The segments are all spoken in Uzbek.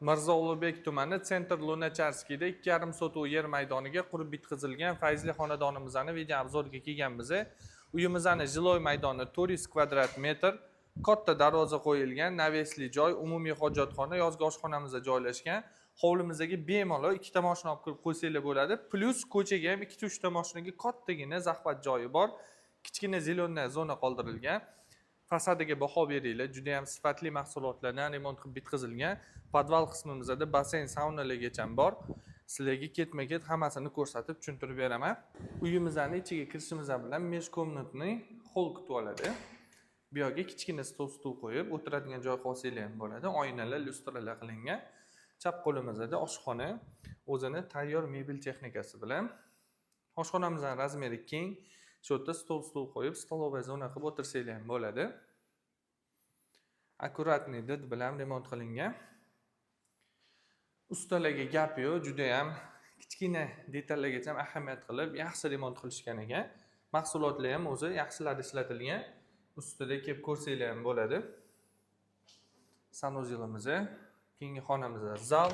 Mirzo Ulug'bek tumani Sentr Lunacharskiyda 2,5 sotuv yer maydoniga qurib bitkazilgan Fayzli xonadonimizni video obzorga kelganmiz. Uyimizning jiloy maydoni 400 kvadrat metr, katta darvoza qo'yilgan, navesli joy, umumiy hojatxona, yozgi oshxonamizda joylashgan. Hovlimizga bemalol ikkita mashina olib kirib qo'ysanglar bo'ladi. Plus ko'chaga ham 2-3 ta mashinaga kattagina zahvat joyi bor. Kichkina zelonniy zona qoldirilgan. Fasadiga baho beringlar, juda ham sifatli mahsulotlardan remont qilib bitkazilgan. Podval qismimizda basen, saunalargacha bor. Sizlarga ketma-ket hammasini ko'rsatib tushuntirib beraman. Uyimizning ichiga kirishimiz bilan meshkomnatni hol kutib oladi. Bu yerga kichkina stol qo'yib o'tiradigan joy qolsanglar ham bo'ladi. Oynalar, lyustralar qilingan. Chap qo'limizda oshxona, o'zini tayyor mebel texnikasi bilan. Oshxonamizning razmeri keng. Shu yerda stol qo'yib, stolovaya zona qilib o'tirsanglar ham bo'ladi. Akkuratniy did bilan remont qilingan. Ustalarga gap yo'q, juda ham kichkina detallargacha ahamiyat qilib, yaxshi remont qilishgan ekan. Mahsulotlar ham o'zi yaxshilar ishlatilgan. Ustida kelib ko'rsanglar ham bo'ladi. Sanuzilimiz, keyingi xonamizda zal.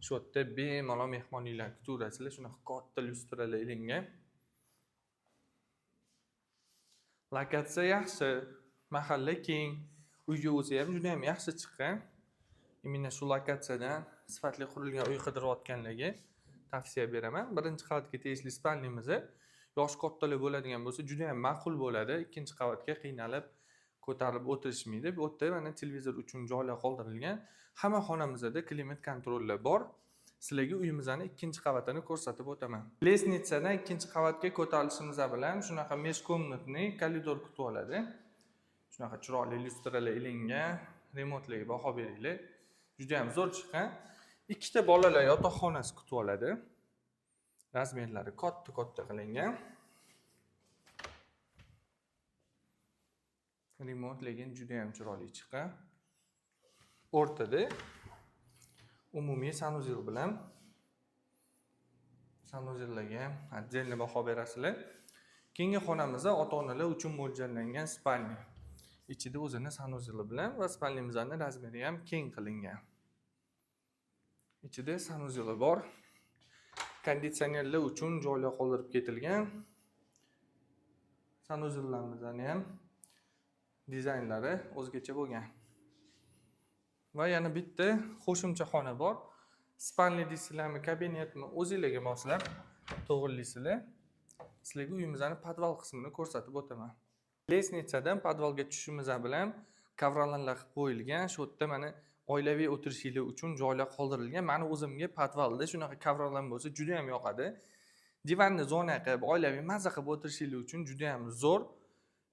Shu yerda bemalol mehmonlar kutaverasizlar, shunaqa katta lyustralar ilingan. Lokatsiya yaxshi, mahalla keng, uyga o'zi ham juda ham yaxshi chiqqan. Mana shu lokatsiyadan sifatli qurilgan uy qidirayotganlarga tavsiya beraman. Birinchi qavatga tegishli spalnimiz yosh kattalar bo'ladigan bo'lsa juda ham ma'qul bo'ladi. Ikkinchi qavatga qiynalib ko'tarib o'tirishmaydi. Bu yerda mana televizor uchun joylar qoldirilgan. Hamma xonamizda klimat kontrollar bor. Sizlarga uyimizning ikkinchi qavatini ko'rsatib o'taman. Lesnitsadan ikkinchi qavatga ko'tarilishimiz bilan shunaqa meshkomnatni koridor kutib oladi. Shunaqa chiroyli lyustralar ilingan, remontlarga baho beringlar. Juda ham zo'r chiqqan. Ikkita bolalar yotoqxonasi kutib oladi. Razmerlari katta qilingan. Remontlagan juda ham chiroyli chiqqan. O'rtada umumiy sanuzil bilan sanuzillarga ham отдельно baho berasizlar. Keyingi xonamizda ota-onalar uchun mo'ljallangan spalni. Ichida o'zini sanuzili bilan va spalnimizning razmeri ham keng qilingan. Ichida sanuzili bor. Konditsionerlar uchun joylar qoldirib ketilgan. Sanuzillarimizning ham dizaynlari o'zgacha bo'lgan. Va yana bitta qo'shimcha xona bor. Spalni deysizlarmi, kabinetmi o'zingizlarga moslab to'g'rilaysizlar. Sizlarga uyimizning podval qismini ko'rsatib o'taman. Lesnitsadan podvalga tushishimiz bilan kavralanlar qilib qo'yilgan. Shu yerda mana oilaviy o'tirishinglar uchun joylar qoldirilgan. Meni o'zimga podvalda shunaqa kavralan bo'lsa juda ham yoqadi. Divanni zona qilib, oilaviy maza qilib o'tirishinglar uchun juda ham zo'r.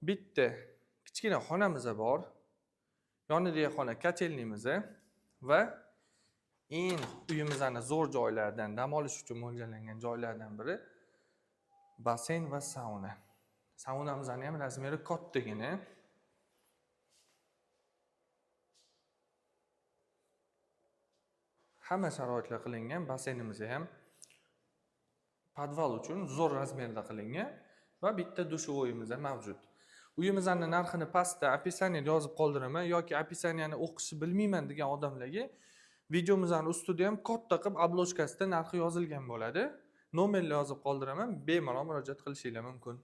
Bitta kichkina xonamiz bor. Yonidagi xona kotelnimiz va eng uyimizning zo'r joylaridan, dam olish uchun mo'ljallangan joylardan biri basen va sauna. Saunamizning ham razmeri kattagina. Hamma sharoitlar qilingan. Basenimiz ham podval uchun zo'r razmerda qilingan va bitta dushovoyimiz ham mavjud. Uyimizning narxini pastda opisaniyada yozib qoldiraman yoki opisaniyani o'qishni bilmayman degan odamlarga videomizning ustida ham katta qilib oblochkasida narxi yozilgan bo'ladi. Nomerni yozib qoldiraman, bemalol murojaat qilishingiz mumkin.